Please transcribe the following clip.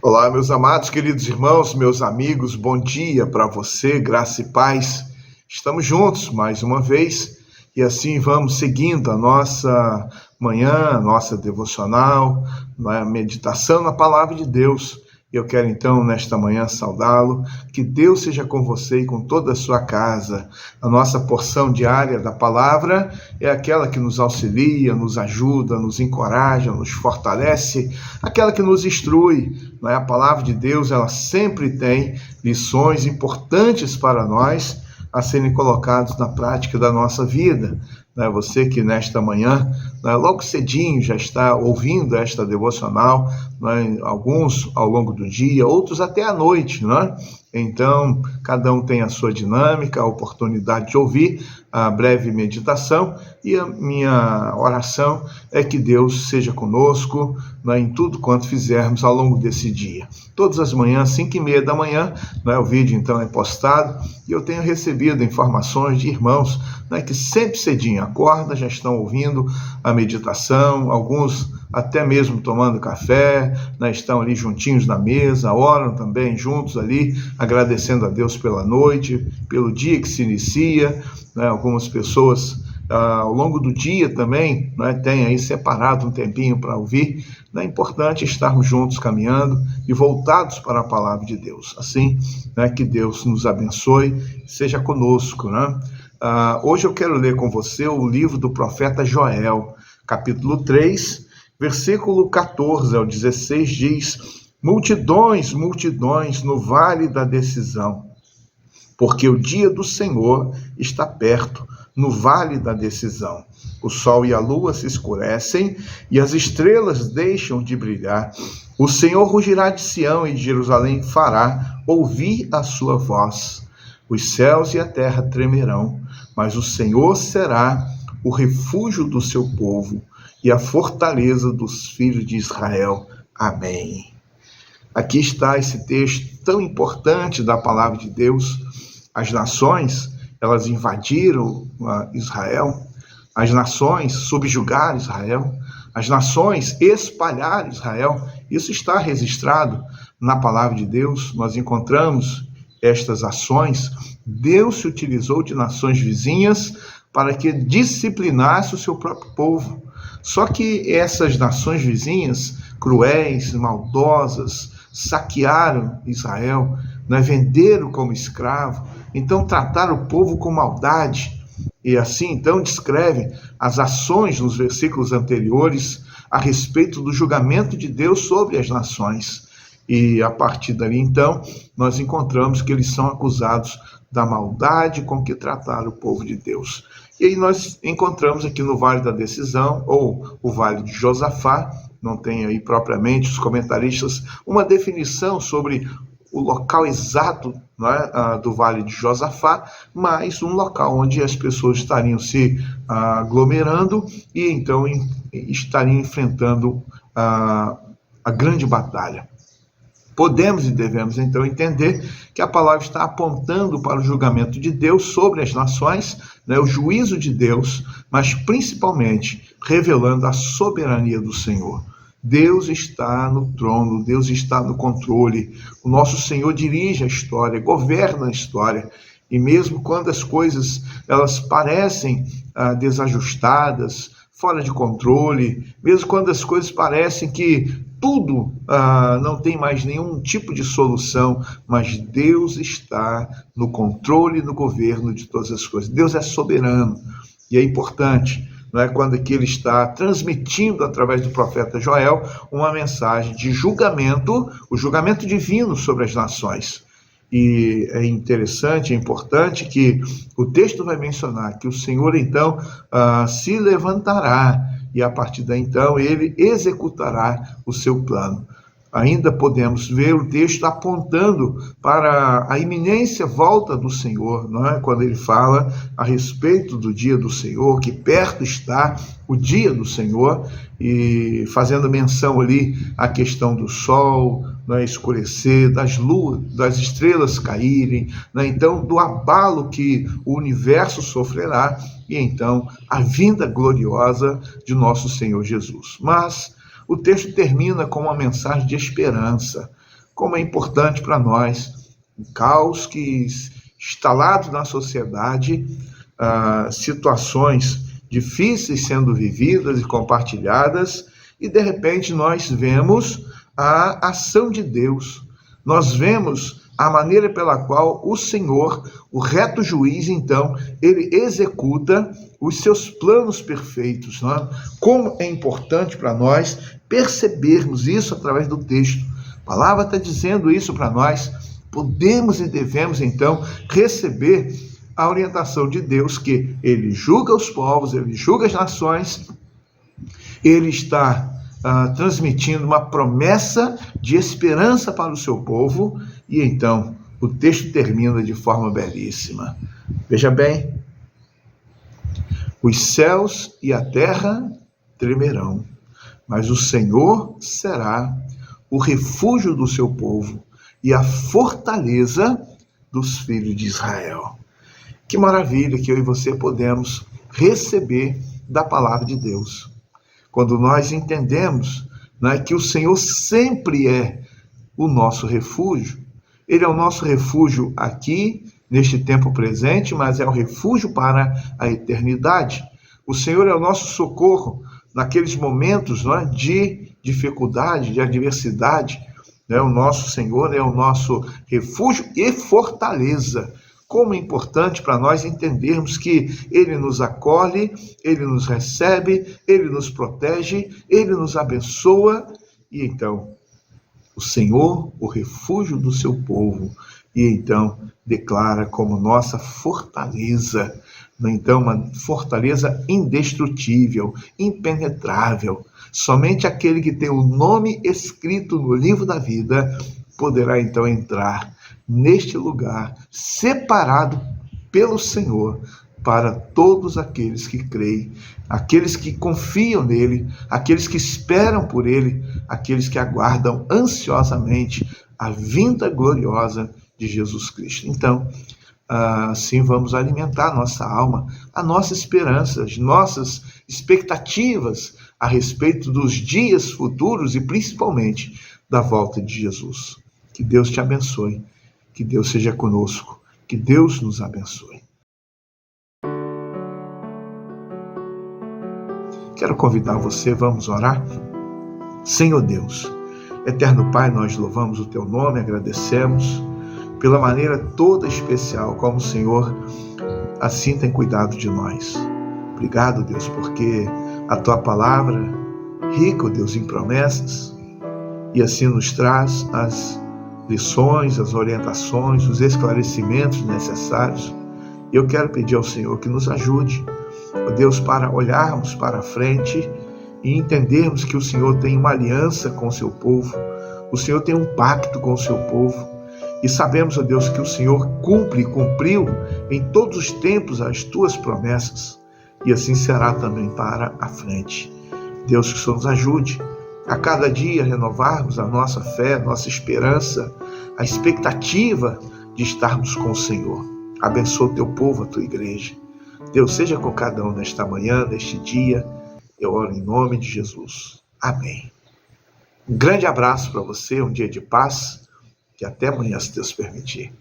Olá, meus amados, queridos irmãos, meus amigos, bom dia para você, graça e paz. Estamos juntos mais uma vez e assim vamos seguindo a nossa manhã, a nossa devocional, a meditação na palavra de Deus. Eu quero então, nesta manhã, saudá-lo, que Deus seja com você e com toda a sua casa. A nossa porção diária da palavra é aquela que nos auxilia, nos ajuda, nos encoraja, nos fortalece, aquela que nos instrui. Não é? A palavra de Deus, ela sempre tem lições importantes para nós a serem colocados na prática da nossa vida. Você que nesta manhã, logo cedinho, já está ouvindo esta devocional, alguns ao longo do dia, outros até à noite. Então, cada um tem a sua dinâmica, a oportunidade de ouvir a breve meditação, e a minha oração é que Deus seja conosco em tudo quanto fizermos ao longo desse dia. Todas as manhãs, 5h30 da manhã, o vídeo então é postado, e eu tenho recebido informações de irmãos que sempre cedinho acordam, já estão ouvindo a meditação, alguns até mesmo tomando café, estão ali juntinhos na mesa, oram também juntos ali, agradecendo a Deus pela noite, pelo dia que se inicia. Algumas pessoas ao longo do dia também têm aí separado um tempinho para ouvir. É importante estarmos juntos caminhando e voltados para a palavra de Deus. Assim, que Deus nos abençoe, seja conosco. Hoje eu quero ler com você o livro do profeta Joel, capítulo 3, versículo 14 ao 16, diz: multidões, multidões no vale da decisão, porque o dia do Senhor está perto, no vale da decisão. O sol e a lua se escurecem e as estrelas deixam de brilhar. O Senhor rugirá de Sião e de Jerusalém fará ouvir a sua voz. Os céus e a terra tremerão, mas o Senhor será o refúgio do seu povo e a fortaleza dos filhos de Israel. Amém. Aqui está esse texto tão importante da palavra de Deus. As nações, elas invadiram Israel, as nações subjugaram Israel, as nações espalharam Israel. Isso está registrado na palavra de Deus. Nós encontramos estas ações. Deus se utilizou de nações vizinhas para que disciplinasse o seu próprio povo. Só que essas nações vizinhas, cruéis, maldosas, saquearam Israel, venderam como escravo, então trataram o povo com maldade. E assim, então, descreve as ações nos versículos anteriores a respeito do julgamento de Deus sobre as nações. E a partir dali, então, nós encontramos que eles são acusados da maldade com que trataram o povo de Deus. E aí nós encontramos aqui no Vale da Decisão, ou o Vale de Josafá, não tem aí propriamente os comentaristas uma definição sobre o local exato do Vale de Josafá, mas um local onde as pessoas estariam se aglomerando e então estariam enfrentando a grande batalha. Podemos e devemos, então, entender que a palavra está apontando para o julgamento de Deus sobre as nações, o juízo de Deus, mas principalmente revelando a soberania do Senhor. Deus está no trono, Deus está no controle. O nosso Senhor dirige a história, governa a história. E mesmo quando as coisas elas parecem desajustadas, fora de controle, mesmo quando as coisas parecem que tudo não tem mais nenhum tipo de solução, mas Deus está no controle e no governo de todas as coisas. Deus é soberano e é importante, quando aqui ele está transmitindo através do profeta Joel uma mensagem de julgamento, o julgamento divino sobre as nações. E é interessante, é importante que o texto vai mencionar que o Senhor então se levantará e a partir daí então ele executará o seu plano. Ainda podemos ver o texto apontando para a iminência volta do Senhor, quando ele fala a respeito do dia do Senhor, que perto está o dia do Senhor, e fazendo menção ali à questão do sol escurecer, das estrelas caírem, então do abalo que o universo sofrerá, e então a vinda gloriosa de nosso Senhor Jesus. Mas o texto termina com uma mensagem de esperança. como é importante para nós o caos que instalado na sociedade, situações difíceis sendo vividas e compartilhadas, e de repente nós vemos a ação de Deus, nós vemos a maneira pela qual o Senhor, o reto juiz, então, ele executa os seus planos perfeitos. Não é? Como é importante para nós percebermos isso através do texto. A palavra está dizendo isso para nós. Podemos e devemos, então, receber a orientação de Deus, que ele julga os povos, ele julga as nações, ele está transmitindo uma promessa de esperança para o seu povo, e então o texto termina de forma belíssima. Veja bem, os céus e a terra tremerão, mas o Senhor será o refúgio do seu povo e a fortaleza dos filhos de Israel. Que maravilha que eu e você podemos receber da palavra de Deus. Quando nós entendemos, né, que o Senhor sempre é o nosso refúgio. Ele é o nosso refúgio aqui, neste tempo presente, mas é o refúgio para a eternidade. O Senhor é o nosso socorro naqueles momentos, né, de dificuldade, de adversidade. Né? O nosso Senhor é o nosso refúgio e fortaleza. Como é importante para nós entendermos que Ele nos acolhe, Ele nos recebe, Ele nos protege, Ele nos abençoa. E então, o Senhor, o refúgio do seu povo, e então declara como nossa fortaleza, então uma fortaleza indestrutível, impenetrável. Somente aquele que tem o nome escrito no livro da vida poderá então entrar neste lugar separado pelo Senhor para todos aqueles que creem, aqueles que confiam nele, aqueles que esperam por ele, aqueles que aguardam ansiosamente a vinda gloriosa de Jesus Cristo. Então, assim vamos alimentar a nossa alma, a nossa esperança, as nossas expectativas a respeito dos dias futuros e principalmente da volta de Jesus. Que Deus te abençoe. Que Deus seja conosco, que Deus nos abençoe. Quero convidar você, vamos orar? Senhor Deus, eterno Pai, nós louvamos o Teu nome, agradecemos pela maneira toda especial como o Senhor assim tem cuidado de nós. Obrigado, Deus, porque a Tua palavra, rica, Deus, em promessas, e assim nos traz as lições, as orientações, os esclarecimentos necessários. Eu quero pedir ao Senhor que nos ajude, ó Deus, para olharmos para a frente e entendermos que o Senhor tem uma aliança com o seu povo, o Senhor tem um pacto com o seu povo, e sabemos, ó Deus, que o Senhor cumpre e cumpriu em todos os tempos as tuas promessas, e assim será também para a frente. Deus, que o Senhor nos ajude a cada dia renovarmos a nossa fé, a nossa esperança, a expectativa de estarmos com o Senhor. Abençoa o teu povo, a tua igreja. Deus, seja com cada um nesta manhã, neste dia. Eu oro em nome de Jesus. Amém. Um grande abraço para você, um dia de paz, e até amanhã, se Deus permitir.